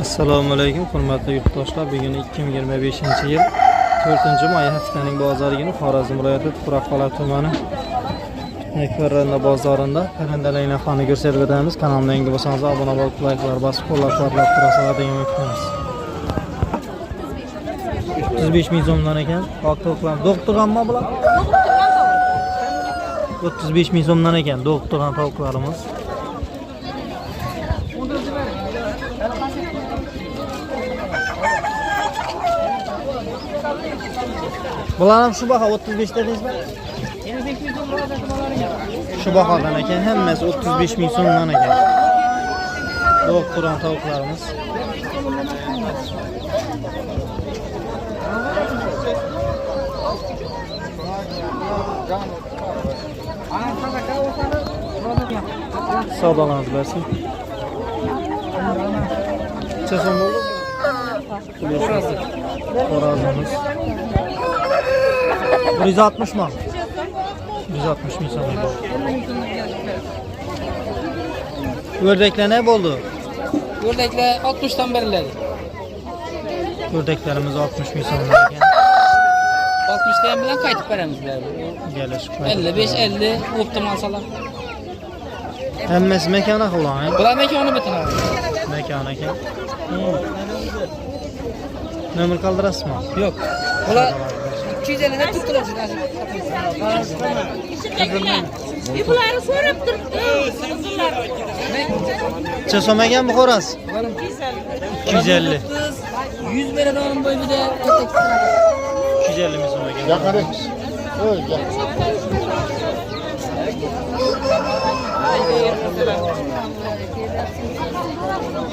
Assalomu alaykum hurmatli yurtdoshlar. Bugun 2025-yil 4-may haftaning bozori kuni Xorazm viloyati Tuproqqal'a tumani Parranda bozorida parrandalar narxlarini ko'rsatib o'tamiz. Kanalimga yangi bo'lsangiz obuna bo'lib, layklar bosib, qo'llab-quvvatlab turasizlar degan umidimiz. 35 ming so'mdan ekan. Doktorlar, doktorganmi bular? 35 ming so'mdan ekan doktorgan tovuqlarimiz. Bular ham shu baho 35 dedingizmi? Shu bahodan ekan, hammasi 35 ming so'mdan ekan. Doktoran tovuqlarimiz. Savdolanib bersin. Çeson bo'ldi? Xorazmimiz. 160 mı? 160 ming so'm. Ördekler ne oldu? Ördekler 60'tan beriladi. Ördeklerimiz 60 ming so'm ekan. 60'dan bilan qaytib beramiz bularni. Gelişib. 55 50 optimal salam. Hammasi mekana qilgan. Bular mekoni bitinadi. Mekana ekan. Nomer qoldirasizmi? Yo'q. Bular 250 dan tutuladi. Bularni so'rab turibdi. Qizlar. Necha so'm ekan bu xo'roz? 250. 100 beradigan bo'yida 250 ming so'm ekan. Yaqari. Oy,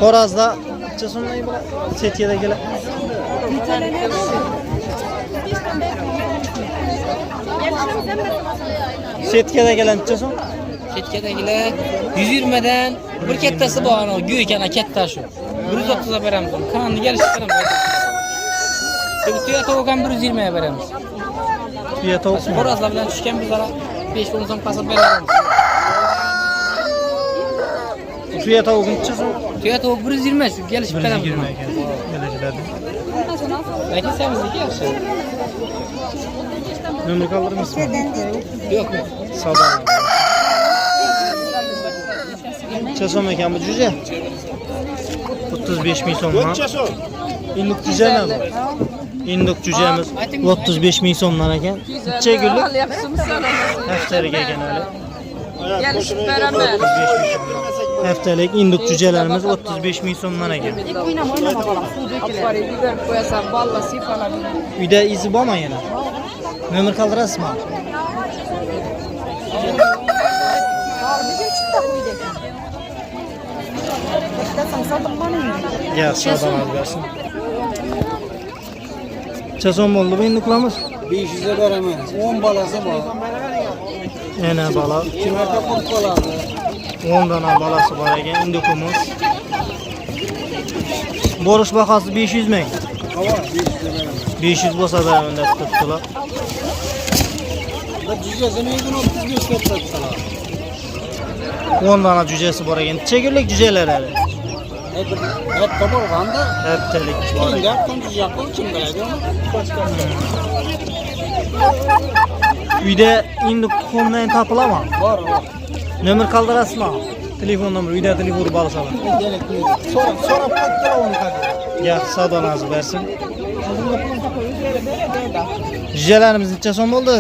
Xo'rozda necha so'mdan bular? Setiyadagilar. Setkadagilar necha so'm? Ketkadagilar 120 dan bir kattasi bor, ana go'y ekan, katta shu. 130 ga beramiz. Kanalni kelishib beramiz. Tuya tovuq ham 120 ga beramiz. Tuya tovuq. Xo'rozlar bilan tushgan bizlar 5-10 so'm pasab beramiz. Tuya tovuq necha so'm? Tuya tovuq 120 shu kelishib beramiz. 120 ekan. Kelishiladi. Lekin semizniki yaxshi. Nomer qoldirmisizmi? Yo'q. Savdo. Necha so'm ekan bu jo'ja? 35 ming so'mmi? Induk jo'jami? Induk jo'jamiz 35 ming so'mdan ekan. Necha kunlik? Haftalik ekan hali. Gelişib beraman. Haftalik induk jo'jalarimiz 35 ming so'mdan ekan. Oynama bolam. Afari biber qo'yasan, balla sifaladi. Uyda izi bormi yana? Nomer qoldirasizmi? Ya, savdolanib bersin. Necha so'm bo'ldi bu induklarimiz? 500 ga beraman. 10 balasi bor. Yana bola. 2 marta qurib qoladi. 10 dona balasi bor ekan indukimiz. Bo'rish bahosi 500 ming. Havo 500 ga beraman. 500 bo'lsa da unda tutdilar. Bir jo'jasini 35 ga tutdilar. 10 dona jo'jasi bor ekan. Necha kunlik jo'jalar hali? Katta bo'lganda, Haftalik bor ekan. yaqin jo'ja qilib beradi. Uyda induk tuxumdan topiladimi? Bor. Nomer qoldirasizmi? Telefon nomeri, uyda telefon urib olasalar. So'rab qo'ydilar uni qadi. Yaxshi, savdolanib bersin. Jo'jalarimiz necha so'm bo'ldi?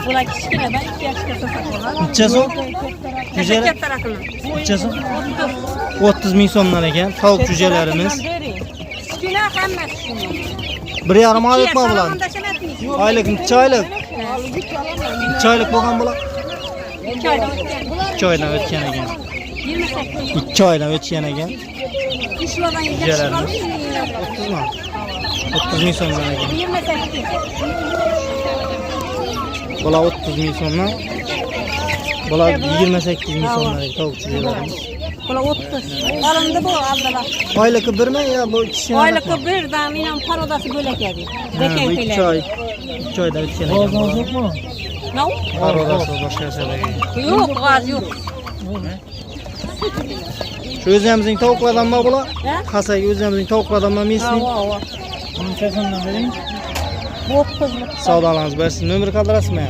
Bular kichkinadan 2 yoshga sotadilar. Necha so'm? Jo'jalar Kattaroqlar. necha so'm? 30 ming so'mdan ekan tovuq jo'jalarimiz. Kichkina hammasi shunday. 1,5 oylikmi bular? Oylik necha oylik? 2 oylik bo'lgan bular. 2 oydan o'tgan. 2 oydan o'tgan ekan. 28. 2 oydan o'tgan ekan. Ishlardan Jo'jalarimiz. 30mi? 30 ming so'mdan ekan. 28. Bular 30 ming so'mdan. Bular 28 ming so'mdan ekan tovuq jo'jalarimiz. Bular 30. Olindi bu aldilar. Oyligi birmi yo bu ikki Oyligi bir daminam parodasi bo'lak edi. Lekin bu 2 oy. 2 oyda o'tgan ekan. No? Parodasi boshqa narsa ekan. Yo'q, g'oz yo'q. Şu özümüzün tavuklardan mı bula? Kasayı özümüzün tavuklardan mı misli? Bunun çeşinden vereyim. Savdalarınız versin. Nömür kaldırasın mı ya?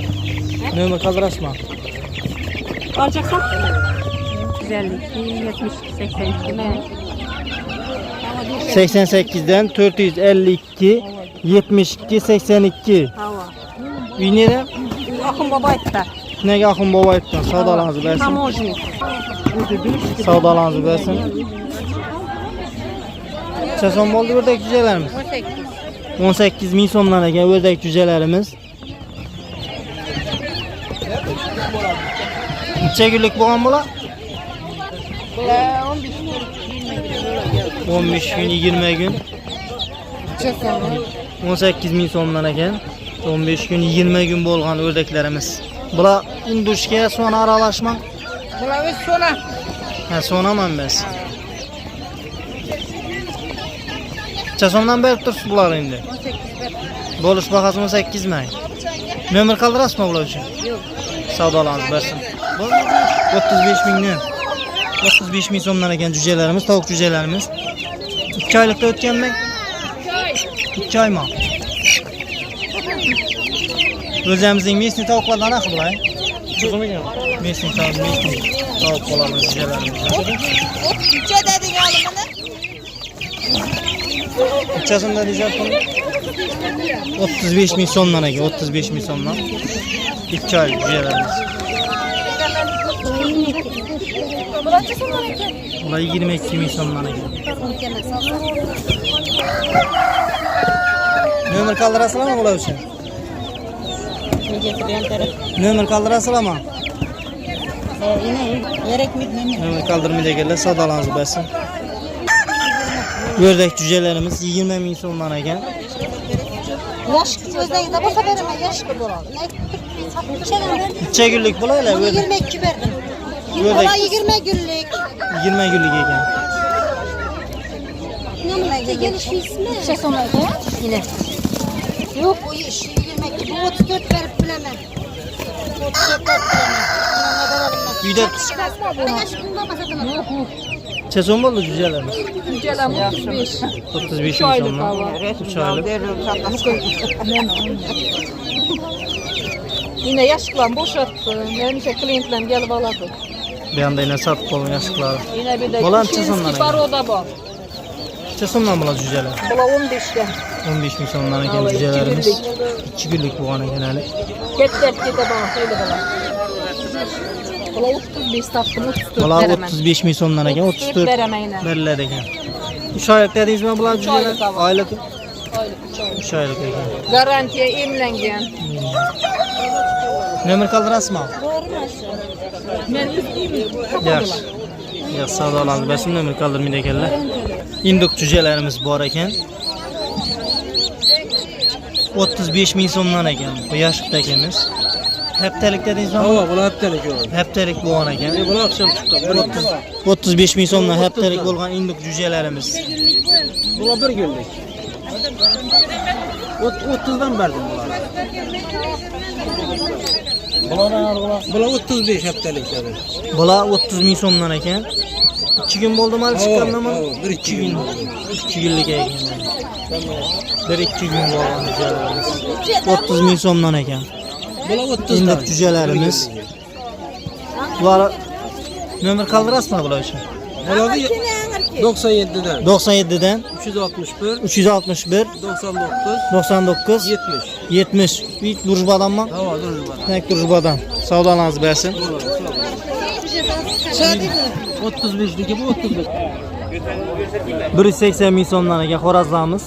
Nömür kaldırasın mı? Alacaksan? 152, 70, 82 mi? 88'den 452 72 82. Hava. Uy nere? Akın baba etti. Nega Axun Boboyevdan savdolarınızı versin. Tamojnik. Savdolarınızı versin. Çason bo'ldi ördek cücelerimiz. 18 ming so'mdan ekan ördek cücelerimiz. Necha kunlik bo'lgan bular? 15 gün 20 gün. 18 ming so'mdan ekan. 15 gün 20 gün bo'lgan ördeklerimiz. Bular indushga sona aralashma. Bular o'z sona. Ha sona manbas. Çasomdan berib tursiz bular endi. 18 ber. Bo'lish bahası 18 ming. Nomer qoldirasizmi bular uchun? Yo'q. Savdolarınız versin. 35 mingdan. 35 ming so'mdan ekan cücelerimiz, tavuk cücelerimiz. 2 oylikda o'tganmi? 2 oymi? O'zimizning mesni tavuklardan aqi bular. Chiqmagan. Mesni tavuk qo'lamiz cücelerimiz. Necha deding olimini? Uchasında diyeceğim 35 ming so'mdan ekan, 35 ming so'mdan. 2 oylik cücelerimiz. Bularcha so'mdan ekan. Ular 22 ming so'mdan ekan. Nomer qoldirasizlarmi bular uchun? Nomer qoldirasizlarmi? Nomer qoldirmaydi ekanlar, savdolarınızı bersin. Ördek cücelerimiz 20 ming so'mdan ekan. Yaş özlerinde bu sefer ama yaş gibi olan. Necha kunlik bo'laylar Bunu ördek? 22 verdim. Ördek. Olay 20 günlük. 20 kunlik ekan. Ne mi? Geliş ismi? Şey sonraydı yine. Yok bu iş 22. Bu 34 verip bilemem. 34 verip bilemem. Uyda Yaş bulmamasa tamam. necha so'm bo'ldi cücelerimiz? Cücelam 35. 35 ming so'mdan. 3 oylik. Yine yaşlıklan boşalttı. Neymişe klientlerim gelip aladı. Bir anda yine satıp olun yaşlıkları. Yine bir de Bolan Kuşinski çizimler var o da bu. Necha so'mdan bular cüceler? Bula 15'ten. 15 ming so'mdan ekan Vallahi cücelerimiz. 2 2 kunlik bo'lgan ekan hali. Gete bana söyle bana. Bula 35 taktım 34 Bular veremem. 35 ming so'mdan ekan, 34 veremeyine. beriladi ekan. 3 oylik dedingizmi bular cüceler? oylik tamam. Oylik Aylık 3 ay. 3 oylik ekan. Garantiye emlengen. Nomer qoldirasizmi? Ben isteyeyim. Yaxshi. Yaxshi savdolarni bersin, nomer qoldirmaydi ekanlar. Induk cücelerimiz bor ekan. 35 ming so'mdan ekan. Bu yaşlıkda ekamiz. Haftalik dedingizmi? Hava bular haftalik yo'q. Haftalik bo'lgan ekan. Bular akşam chiqdi. 35 ming so'mdan haftalik bo'lgan induk cücelerimiz. Bular bir günlük. 30'dan verdim bular. Bular 35 haftalik dedi. Bular 30 ming so'mdan ekan. 2 kun bo'ldi mal chiqqanmi? Bir 2 gün oldu. 2 kunlik ekan. 1-2 kun bo'lgan cücelerimiz. 30 ming so'mdan ekan. Bular 30'dan. İnduk cücelerimiz. Bular nomer qoldirasizmi bular uchun? Bular 97'den. 97'den 361 361 99 99 70. 70. Büyük Durjbadan mı? Hava durur bana. Tek Durjbadan. Savdolarınızı versin. 35'deki bu 30'luk. 180 ming so'mdan ekan xorazmamiz.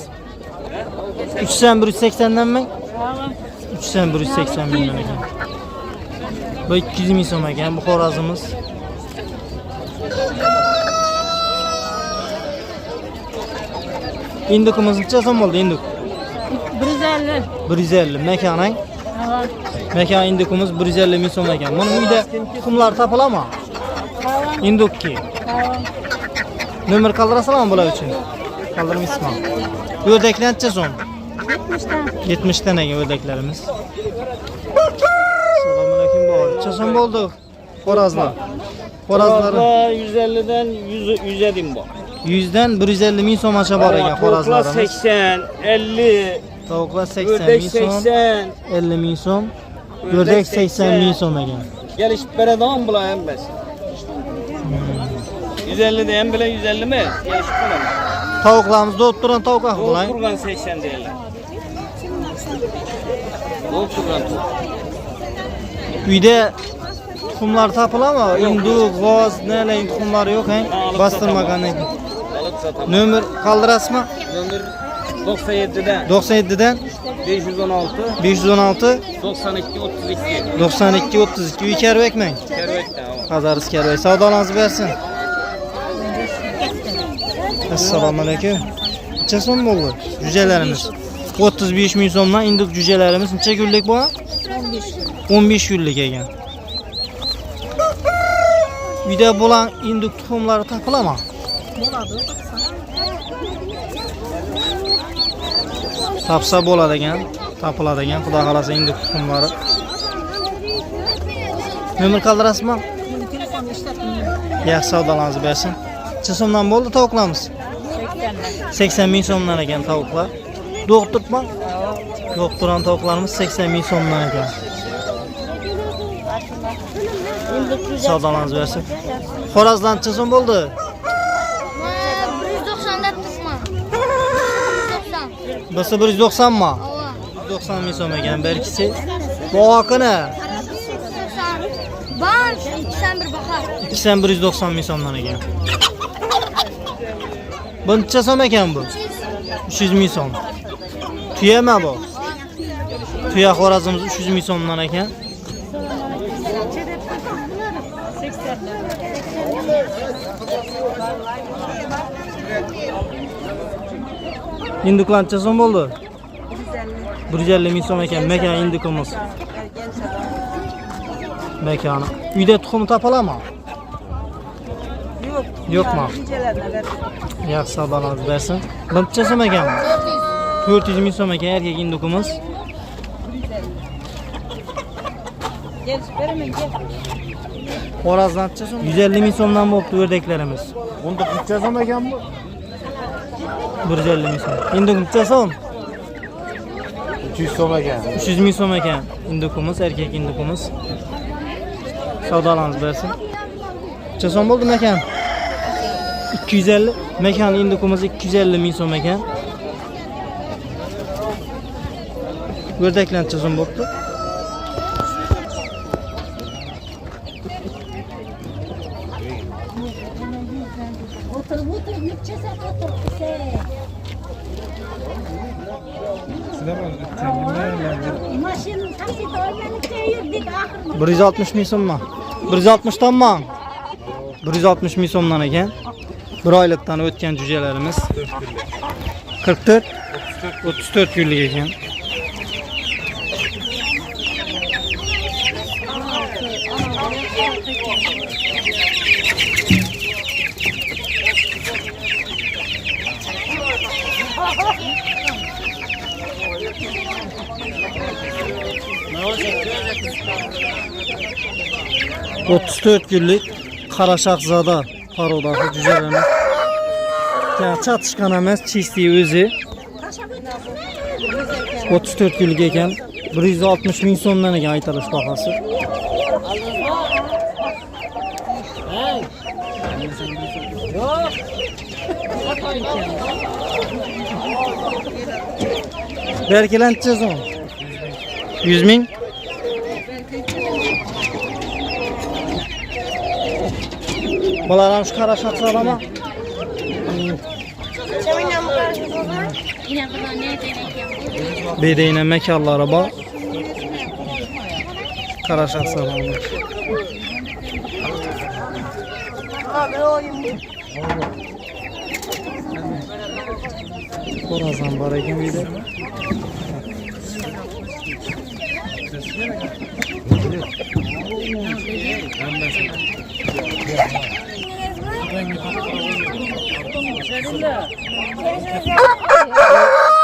180'den mi? 180 mingdan ekan. Bu 200 ming so'm ekan bu xorazmimiz. Indukumuz necha so'm bo'ldi induk? 150. 150 mekanang. Mekan indukumuz 150 ming so'm ekan. Buning uyda tuxumlar topiladimi? Indukki. Nomer qoldirasizlarmi bular uchun? Qoldirmaysizmi? O'rdaklar necha so'm? 70 dan ekan o'rdaklarimiz. Assalomu alaykum bor. Necha so'm bo'ldi? Xorazlar. Xorazları Xorazlar 150'den 100'e din bak. 100'den 150 min so'mgacha bor ekan Tavuklar xorazlarimiz. 80, 50, Tavuklar 80 ördek min so'm, 80. 50 min so'm, ördek 80 min so'm ekan. Gelişip bereden bulayım ben. 150 de bile 150 mi? Gelişip bulayım. Tavuklarimiz doğup turan tavuk Doğup ahbulan. durgan 80 değerler. Doğup durgan. Uyda tuxumlar tapılamı? Induk, g'oz, neleyin tuxumları yok he? Bastırmagan ekan. Alıp satalım. Nömür kaldırasmı? Nömür 97'den 97'den 516 516 92 32. 92 32 uy kerbekmen. Kervekten ama. Pazarız kerbek. Savdolarınızı versin. Assalomu alaykum. Necha so'm bo'ldi? Cücelerimiz. 35 min so'mdan induk cücelerimiz necha kunlik bu? 15 kunlik ekan. Uyda bo'lan induk tuxumlari topiladimi? Tapsa bo'ladi ekan, topiladi ekan. Xudo xolasa induk tuxumlari. Nomer qoldirasizmi? Yaxshi savdolarınızı bersin. Necha so'mdan bo'ldi tavuklarimiz? 80 min so'mdan ekan tavuklar. Doğurtturma? Doğurturan tavuklarımız 80 min so'mdan ekan. Savdolarınızı versin. Xorazdan necha so'm bo'ldi? 190 deb turibman. 190. Birisi 190 mı? 190 min so'm ekan. Berkisi. Bu haqqini Ban, ikisidan bir bahar. 190 min so'mdan ekan. Bu necha so'm ekan bu? 300 min so'm. Tuya mı bu? Tuya xorazimiz 300 min so'mdan ekan. Induklar necha so'm bo'ldi? 150 min so'm ekan mekan indukimiz. Mekani. Uyda tuxum topiladimi? Yo'q. Yo'qmi? Yaxshi savdolarni bersin. Bu necha so'm ekan? 400 min so'm ekan erkak indukimiz. Gel, beraman gel. Xorazdan necha so'm? 150 min so'mdan bo'libdi o'rdaklarimiz. Bunda necha so'm ekan bu? 150 min so'm. Induk necha so'm? 300 so'm ekan. 300 min so'm ekan indukimiz, erkak indukimiz. Savdolarınızı bersin. Necha so'm bo'ldi mekan? 250. Mekan indukimiz 250 min so'm ekan. O'rdaklar necha so'm bo'ldi? Otur, necha soat o'tiribsiz? Mashinani taksida olmanikcha yurdik axir. 160 min so'mmi? 160 mı? 160 min so'mdan ekan. Bir oylikdan o'tgan cücelerimiz. 44 34 kunlik ekan. Ne 34 günlük Karaşakzada parodaki cücelerimiz. Yani çatışkan emas, çistiği özü. 34 günlük ekan. 160 min so'mdan ekan aytilish bahası. Berkilen necha so'm? 100 min. Bular ham shu Karaşakzadami? Bedeyine mekanları bor. Karaşakzadami. Xorazm bor ekan uyda.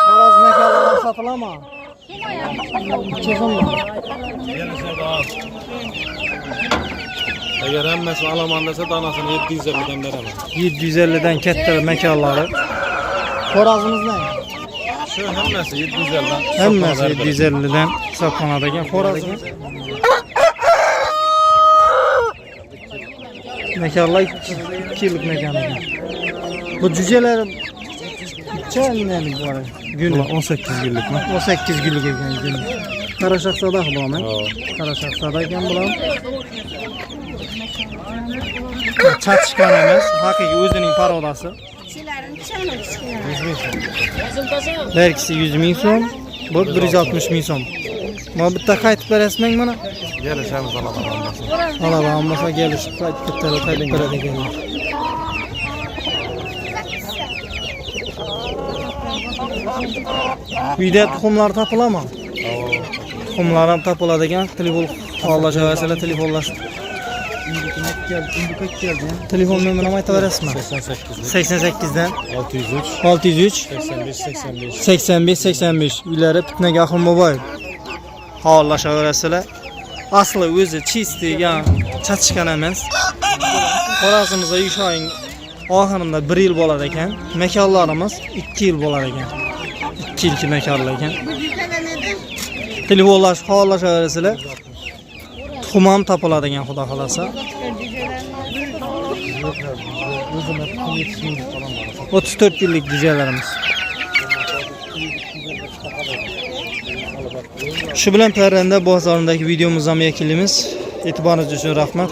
Xorazm mekanları satılamı? Necha so'm? Eğer emmesi alaman dese danasını 750'den veremem. 750'den katta mekanları. Xorazmimiz ne? Şu emmesi 750'den. Hammasi 750'dan hisoblanadi ekan Xorazm. Mekanlar 2 yillik mekan ekan. Bu cüceler necha var? Günü 18 günlük mü? 18 günlük ekan günü. Qara shahzoda bularmi? Qara shahzoda ekan bular. Chatishgan emas, haqiqiy o'zining parodasi. Her ikisi 100 ming so'm, bu 160 ming so'm. Mana bitta qaytib berasizmi mana? Gelişemiz alaman. Alaba olmasa gelişib bitta qaytib beradi ekanlar. Uyda tuxumlar topiladimi? Tuxumlar ham topiladi ekan, telefon xohlasanglar telefonlash. Telefon nomerini aytib berasizmi? 88dan 603 603 85 85 uylari Pitnaga Axun Mobil. Xohlasanglar asli o'zi chisti degan chatishgan emas. Xorazmimizda ish oying oxirida 1 yil bo'lar ekan. Mekanlarimiz 2 yil bo'lar ekan. 2 yilki mekanlar ekan. Telefonlash xohlasanglar tuxum ham topiladi ekan xudo xolasa. 34 yillik dijalarimiz. Shu bilan parranda bozorindagi videomizni ham yakunlaymiz. E'tiboringiz uchun rahmat.